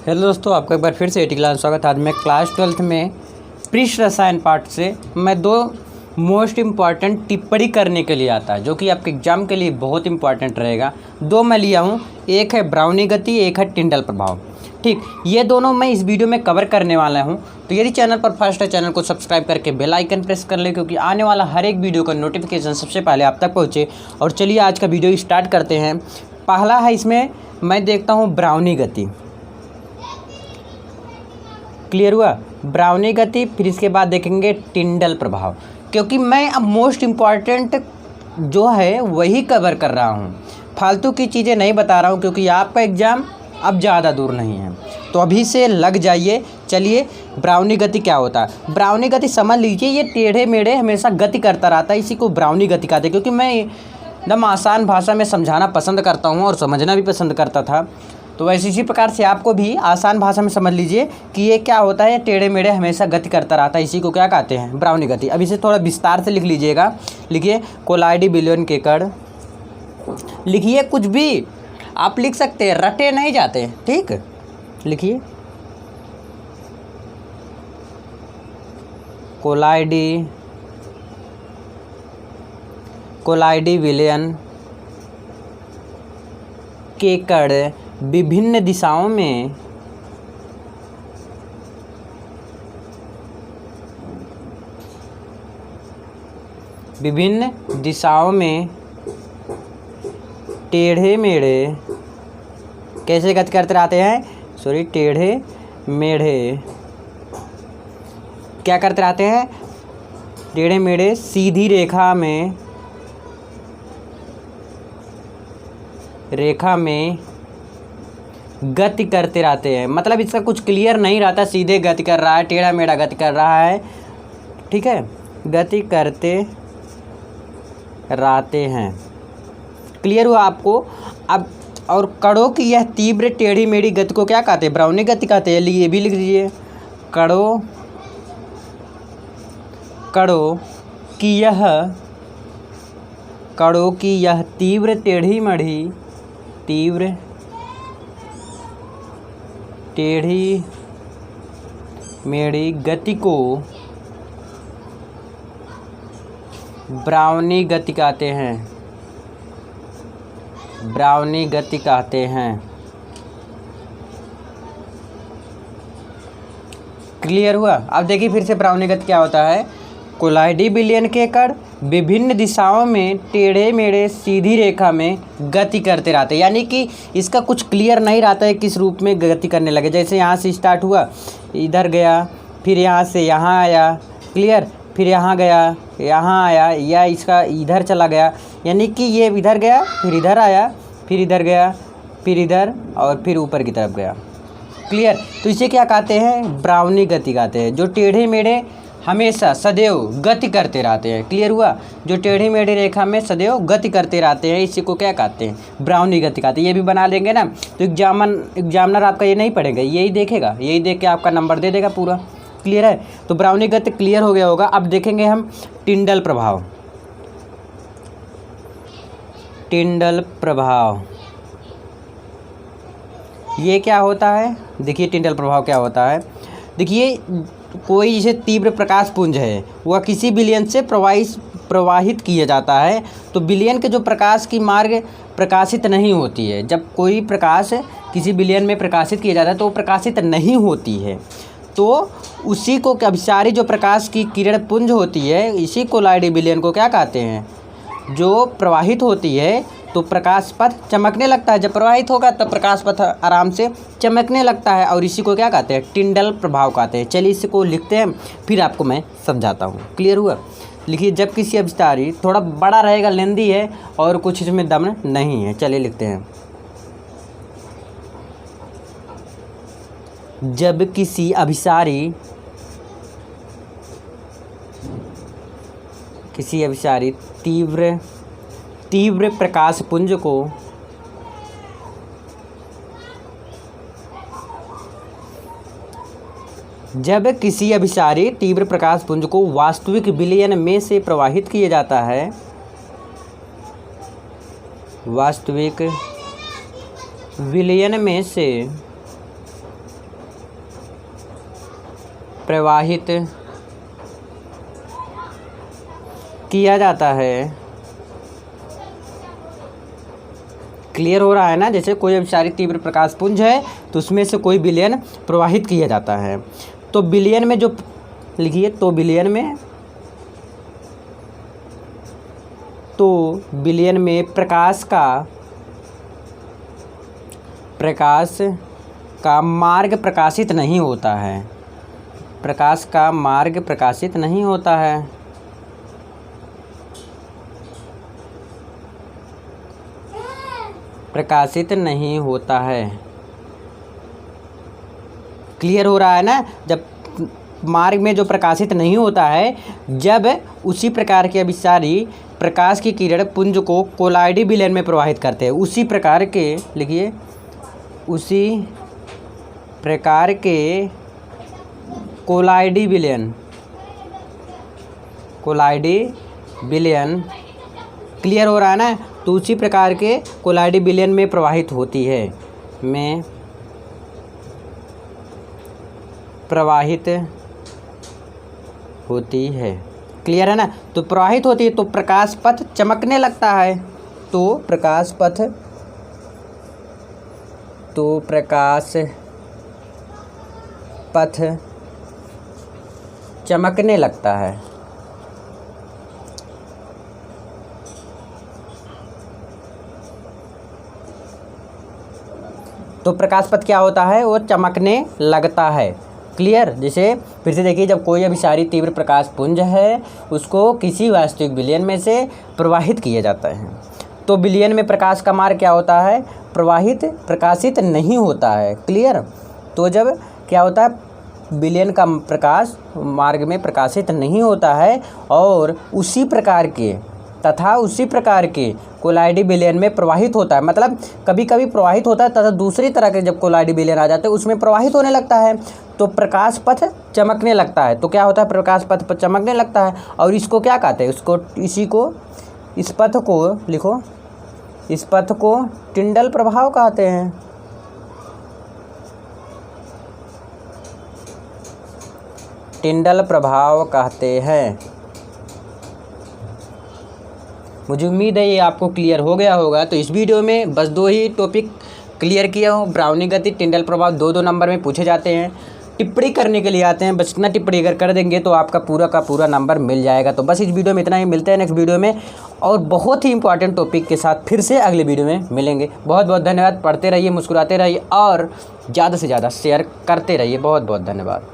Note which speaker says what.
Speaker 1: Hello दोस्तों, आपका एक बार फिर से एटी क्लास स्वागत है। आज मैं क्लास 12th में पृष्ठ रसायन पाठ से मैं दो मोस्ट इम्पॉर्टेंट टिप्पणी करने के लिए आता है, जो कि आपके एग्जाम के लिए बहुत इंपॉर्टेंट रहेगा। दो मैं लिया हूँ, एक है ब्राउनी गति, एक है टिंडल प्रभाव। ठीक, ये दोनों मैं इस वीडियो में कवर करने वाला हूँ। तो यदि चैनल पर फर्स्ट है, चैनल को सब्सक्राइब करके बेल आइकन प्रेस कर ले, क्योंकि आने वाला हर एक वीडियो का नोटिफिकेशन सबसे पहले आप तक पहुँचे। और चलिए आज का वीडियो स्टार्ट करते हैं। पहला है, इसमें मैं देखता हूँ ब्राउनी गति। क्लियर हुआ? ब्राउनी गति, फिर इसके बाद देखेंगे टिंडल प्रभाव, क्योंकि मैं अब मोस्ट इम्पॉर्टेंट जो है वही कवर कर रहा हूँ, फालतू की चीज़ें नहीं बता रहा हूँ, क्योंकि आपका एग्ज़ाम अब ज़्यादा दूर नहीं है। तो अभी से लग जाइए। चलिए, ब्राउनी गति क्या होता है? ब्राउनी गति समझ लीजिए, ये टेढ़े मेढ़े हमेशा गति करता रहता है, इसी को ब्राउनी गति कहते हैं। क्योंकि मैं एकदम आसान भाषा में समझाना पसंद करता हूँ और समझना भी पसंद करता था, तो वैसे इसी प्रकार से आपको भी आसान भाषा में समझ लीजिए कि ये क्या होता है। टेढ़े मेढ़े हमेशा गति करता रहता है, इसी को क्या कहते हैं? ब्राउनी गति। अब इसे थोड़ा विस्तार से लिख लीजिएगा। लिखिए कोलाइडी बिलियन के कण। लिखिए, कुछ भी आप लिख सकते हैं, रटे नहीं जाते। ठीक, लिखिए कोलाइडी विलयन के कण विभिन्न दिशाओं में टेढ़े मेढ़े कैसे गति करते रहते हैं? टेढ़े मेढ़े क्या करते रहते हैं? टेढ़े मेढ़े सीधी रेखा में गति करते रहते हैं। मतलब इसका कुछ क्लियर नहीं रहता, सीधे गति कर रहा है, टेढ़ा मेढ़ा गति कर रहा है। ठीक है, गति करते रहते हैं। क्लियर हुआ आपको? अब और कणों की यह तीव्र टेढ़ी मेढ़ी गति को क्या कहते हैं? ब्राउनी गति कहते हैं। ये भी लिख लीजिए, कणों की यह तीव्र टेढ़ी मेढ़ी गति को ब्राउनी गति कहते हैं। क्लियर हुआ? अब देखिए फिर से ब्राउनी गति क्या होता है। कोलाइडी बिलियन के कण विभिन्न दिशाओं में टेढ़े मेढ़े सीधी रेखा में गति करते रहते हैं। यानी कि इसका कुछ क्लियर नहीं रहता है किस रूप में गति करने लगे। जैसे यहाँ से स्टार्ट हुआ, इधर गया, फिर यहाँ से यहाँ आया। क्लियर? फिर यहाँ गया, यहाँ आया, या इसका इधर चला गया। यानी कि ये इधर गया, फिर इधर आया, फिर इधर गया, फिर इधर, और फिर ऊपर की तरफ गया। क्लियर? तो इसे क्या कहते हैं? ब्राउनी गति कहते हैं। जो टेढ़े मेढ़े हमेशा सदैव गति करते रहते हैं। क्लियर हुआ? जो टेढ़ी मेढ़ी रेखा में सदैव गति करते रहते हैं, इसी को क्या कहते हैं? ब्राउनी गति कहते हैं। ये भी बना लेंगे ना, तो एग्जामिनर आपका ये नहीं पढ़ेगा, यही देखेगा, यही देख के आपका नंबर दे देगा पूरा। क्लियर है? तो ब्राउनी गति क्लियर हो गया होगा। अब देखेंगे हम टिंडल प्रभाव। ये क्या होता है? देखिए टिंडल प्रभाव क्या होता है। देखिए, कोई जैसे तीव्र प्रकाश पुंज है, वह किसी विलयन से प्रवाहित किया जाता है, तो विलयन के जो प्रकाश की मार्ग प्रकाशित नहीं होती है। जब कोई प्रकाश किसी विलयन में प्रकाशित किया जाता है तो वो प्रकाशित नहीं होती है, तो उसी को अभिसारी जो प्रकाश की किरण पुंज होती है, इसी कोलाइडी विलयन को क्या कहते हैं? जो प्रवाहित होती है तो प्रकाश पथ चमकने लगता है। जब प्रवाहित होगा तब प्रकाश पथ आराम से चमकने लगता है, और इसी को क्या कहते हैं? टिंडल प्रभाव कहते हैं। चलिए इसको लिखते हैं, फिर आपको मैं समझाता हूँ। क्लियर हुआ? लिखिए, जब किसी अभिसारी, थोड़ा बड़ा रहेगा, लेंदी है और कुछ इसमें दम नहीं है। चलिए लिखते हैं, जब किसी अभिसारी तीव्र प्रकाश पुंज को जब किसी अभिसारी तीव्र प्रकाश पुंज को वास्तविक विलयन में से प्रवाहित किया जाता है, वास्तविक विलयन में से प्रवाहित किया जाता है। क्लियर हो रहा है ना? जैसे कोई अभिसारी तीव्र प्रकाश पुंज है तो उसमें से कोई विलयन प्रवाहित किया जाता है। तो विलयन में जो लिखिए, तो विलयन में प्रकाश का मार्ग प्रकाशित नहीं होता है। प्रकाश का मार्ग प्रकाशित नहीं होता है। प्रकाशित नहीं होता है। क्लियर हो रहा है ना? जब मार्ग में जो प्रकाशित नहीं होता है, जब उसी प्रकार के अभिसारी प्रकाश की किरण पुंज को कोलाइडी विलयन में प्रवाहित करते हैं। उसी प्रकार के लिखिए, उसी प्रकार के कोलाइडी विलयन क्लियर हो रहा है ना? तो उसी प्रकार के कोलाइडी विलयन में प्रवाहित होती है, क्लियर है ना? तो प्रवाहित होती है तो प्रकाश पथ चमकने लगता है। तो प्रकाश पथ चमकने लगता है। तो प्रकाश पथ क्या होता है? वो चमकने लगता है। क्लियर? जैसे फिर से देखिए, जब कोई अभिसारी तीव्र प्रकाश पुंज है उसको किसी वास्तविक विलयन में से प्रवाहित किया जाता है, तो विलयन में प्रकाश का मार्ग क्या होता है? प्रकाशित नहीं होता है। क्लियर? तो जब क्या होता है, विलयन का प्रकाश मार्ग में प्रकाशित नहीं होता है और उसी प्रकार के कोलाइडी विलयन में प्रवाहित होता है। मतलब कभी कभी प्रवाहित होता है तथा दूसरी तरह के जब कोलाइडी विलयन आ जाते हैं उसमें प्रवाहित होने लगता है, तो प्रकाश पथ चमकने लगता है। तो क्या होता है? प्रकाश पथ पर चमकने लगता है। और इसको क्या कहते हैं? इस पथ को लिखो, इस पथ को टिंडल प्रभाव कहते हैं। टिंडल प्रभाव कहते हैं। मुझे उम्मीद है ये आपको क्लियर हो गया होगा। तो इस वीडियो में बस 2 ही टॉपिक क्लियर किया हूँ। ब्राउनी गति, टिंडल प्रभाव 2 नंबर में पूछे जाते हैं। टिप्पणी करने के लिए आते हैं, बस इतना टिप्पणी अगर कर देंगे तो आपका पूरा का पूरा नंबर मिल जाएगा। तो बस इस वीडियो में इतना ही। मिलते हैं नेक्स्ट वीडियो में और बहुत ही इंपॉर्टेंट टॉपिक के साथ फिर से अगले वीडियो में मिलेंगे। बहुत बहुत धन्यवाद। पढ़ते रहिए, मुस्कुराते रहिए और ज़्यादा से ज़्यादा शेयर करते रहिए। बहुत बहुत धन्यवाद।